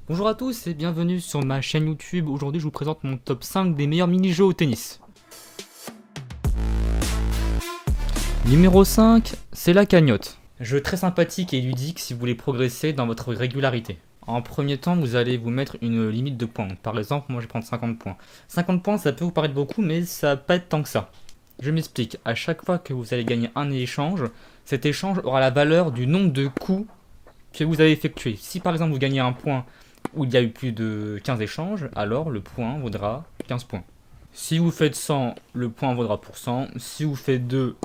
Bonjour à tous et bienvenue sur ma chaîne YouTube. Aujourd'hui je vous présente mon top 5 des meilleurs mini-jeux au tennis. Numéro 5, c'est la cagnotte. Jeu très sympathique et ludique si vous voulez progresser dans votre régularité. En premier temps, vous allez vous mettre une limite de points. Par exemple, moi je vais prendre 50 points. 50 points, ça peut vous paraître beaucoup, mais ça va pas être tant que ça. Je m'explique. À chaque fois que vous allez gagner un échange, cet échange aura la valeur du nombre de coups que vous avez effectué. Si par exemple vous gagnez un point où il y a eu plus de 15 échanges, alors le point vaudra 15 points. Si vous faites 100, le point vaudra pour 100. Si vous faites 2,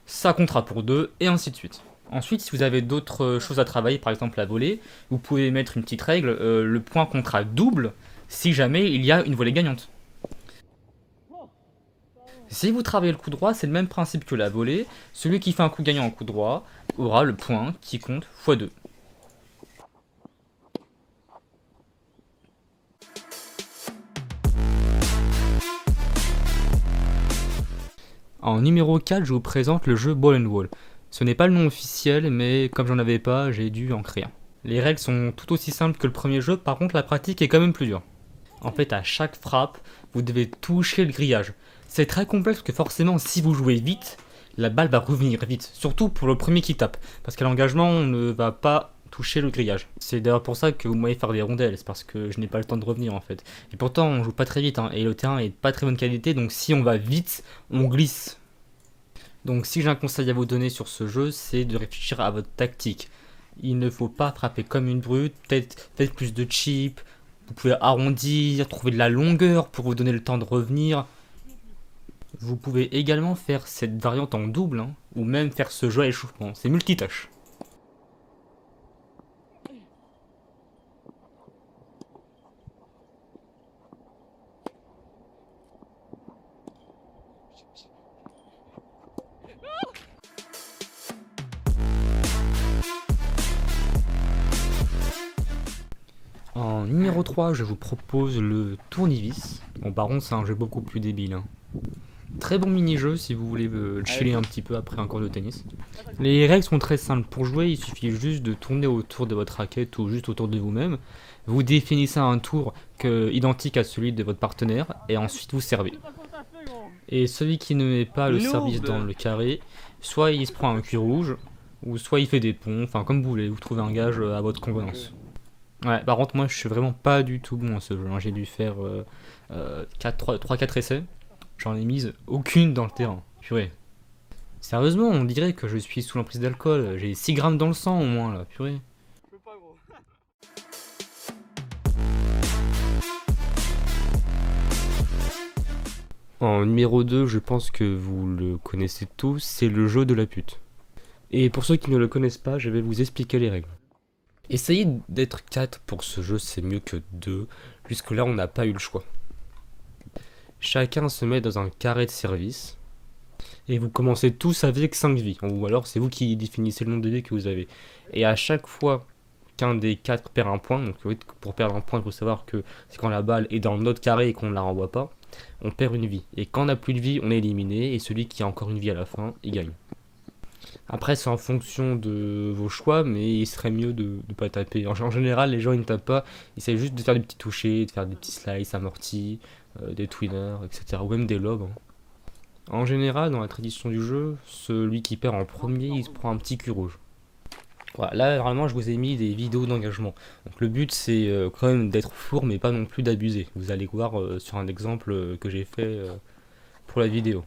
ça comptera pour 2, et ainsi de suite. Ensuite, si vous avez d'autres choses à travailler, par exemple la volée, vous pouvez mettre une petite règle, le point comptera double si jamais il y a une volée gagnante. Si vous travaillez le coup droit, c'est le même principe que la volée. Celui qui fait un coup gagnant en coup droit aura le point qui compte x2. En numéro 4, je vous présente le jeu Ball and Wall. Ce n'est pas le nom officiel, mais comme j'en avais pas, j'ai dû en créer un. Les règles sont tout aussi simples que le premier jeu, par contre la pratique est quand même plus dure. En fait, à chaque frappe, vous devez toucher le grillage. C'est très complexe parce que forcément, si vous jouez vite, la balle va revenir vite. Surtout pour le premier qui tape, parce qu'à l'engagement, on ne va pas toucher le grillage. C'est d'ailleurs pour ça que vous m'avez faire des rondelles, c'est parce que je n'ai pas le temps de revenir en fait. Et pourtant, on joue pas très vite, et le terrain est pas très bonne qualité, donc si on va vite, on glisse. Donc si j'ai un conseil à vous donner sur ce jeu, c'est de réfléchir à votre tactique. Il ne faut pas frapper comme une brute, peut-être plus de chips, vous pouvez arrondir, trouver de la longueur pour vous donner le temps de revenir. Vous pouvez également faire cette variante en double, ou même faire ce jeu à échauffement, c'est multitâche. En numéro 3, je vous propose le tournevis. Bon, par contre, c'est un jeu beaucoup plus débile. Très bon mini-jeu si vous voulez chiller un petit peu après un cours de tennis. Les règles sont très simples. Pour jouer, il suffit juste de tourner autour de votre raquette ou juste autour de vous-même. Vous définissez un tour identique à celui de votre partenaire et ensuite vous servez. Et celui qui ne met pas le service dans le carré, soit il se prend un cul rouge, ou soit il fait des ponts, enfin comme vous voulez, vous trouvez un gage à votre convenance. Ouais, par contre, moi je suis vraiment pas du tout bon à ce jeu. J'ai dû faire 3-4 essais. J'en ai mise aucune dans le terrain. Purée. Sérieusement, on dirait que je suis sous l'emprise d'alcool. J'ai 6 grammes dans le sang au moins là, purée. En numéro 2, je pense que vous le connaissez tous, c'est le jeu de la pute. Et pour ceux qui ne le connaissent pas, je vais vous expliquer les règles. Essayez d'être 4 pour ce jeu, c'est mieux que 2. Jusque là, on n'a pas eu le choix. Chacun se met dans un carré de service. Et vous commencez tous avec 5 vies. Ou alors c'est vous qui définissez le nombre de vies que vous avez. Et à chaque fois qu'un des 4 perd un point, donc pour perdre un point, il faut savoir que c'est quand la balle est dans notre carré et qu'on ne la renvoie pas, on perd une vie. Et quand on n'a plus de vie, on est éliminé. Et celui qui a encore une vie à la fin, il gagne. Après, c'est en fonction de vos choix, mais il serait mieux de ne pas taper. En général, les gens ils ne tapent pas, ils essaient juste de faire des petits touchés, de faire des petits slices amortis, des twinners, etc. Ou même des lobes. En général, dans la tradition du jeu, celui qui perd en premier, il se prend un petit cul rouge. Voilà, là, normalement, je vous ai mis des vidéos d'engagement. Donc le but, c'est quand même d'être fourre, mais pas non plus d'abuser. Vous allez voir sur un exemple que j'ai fait pour la vidéo.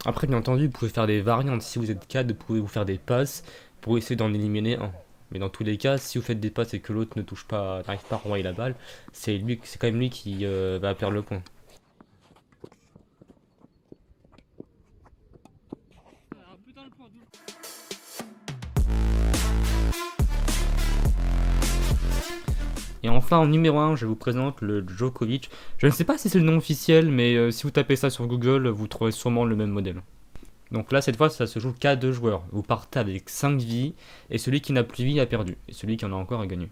Après, bien entendu, vous pouvez faire des variantes. Si vous êtes 4, vous pouvez vous faire des passes pour essayer d'en éliminer un. Mais dans tous les cas, si vous faites des passes et que l'autre ne touche pas, n'arrive pas à renvoyer la balle, c'est quand même lui qui va perdre le point. Et enfin, en numéro 1, je vous présente le Djokovic. Je ne sais pas si c'est le nom officiel, mais si vous tapez ça sur Google, vous trouverez sûrement le même modèle. Donc là, cette fois, ça se joue qu'à 2 joueurs. Vous partez avec 5 vies, et celui qui n'a plus de vie a perdu, et celui qui en a encore a gagné.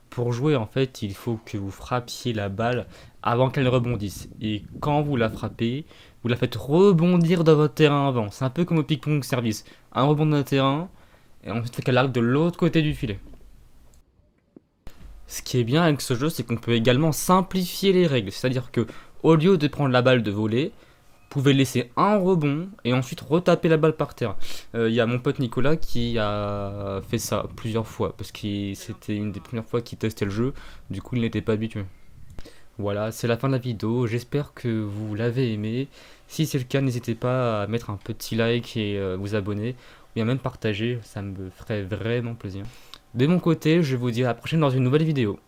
Pour jouer, en fait, il faut que vous frappiez la balle avant qu'elle rebondisse. Et quand vous la frappez, vous la faites rebondir dans votre terrain avant. C'est un peu comme au ping-pong service. Un rebond dans le terrain, et ensuite qu'elle arrive de l'autre côté du filet. Ce qui est bien avec ce jeu, c'est qu'on peut également simplifier les règles. C'est-à-dire que au lieu de prendre la balle de volley, vous pouvez laisser un rebond et ensuite retaper la balle par terre. Il y a mon pote Nicolas qui a fait ça plusieurs fois parce que c'était une des premières fois qu'il testait le jeu. Du coup, il n'était pas habitué. Voilà, c'est la fin de la vidéo. J'espère que vous l'avez aimé. Si c'est le cas, n'hésitez pas à mettre un petit like et vous abonner. Ou bien même partager, ça me ferait vraiment plaisir. De mon côté, je vous dis à la prochaine dans une nouvelle vidéo.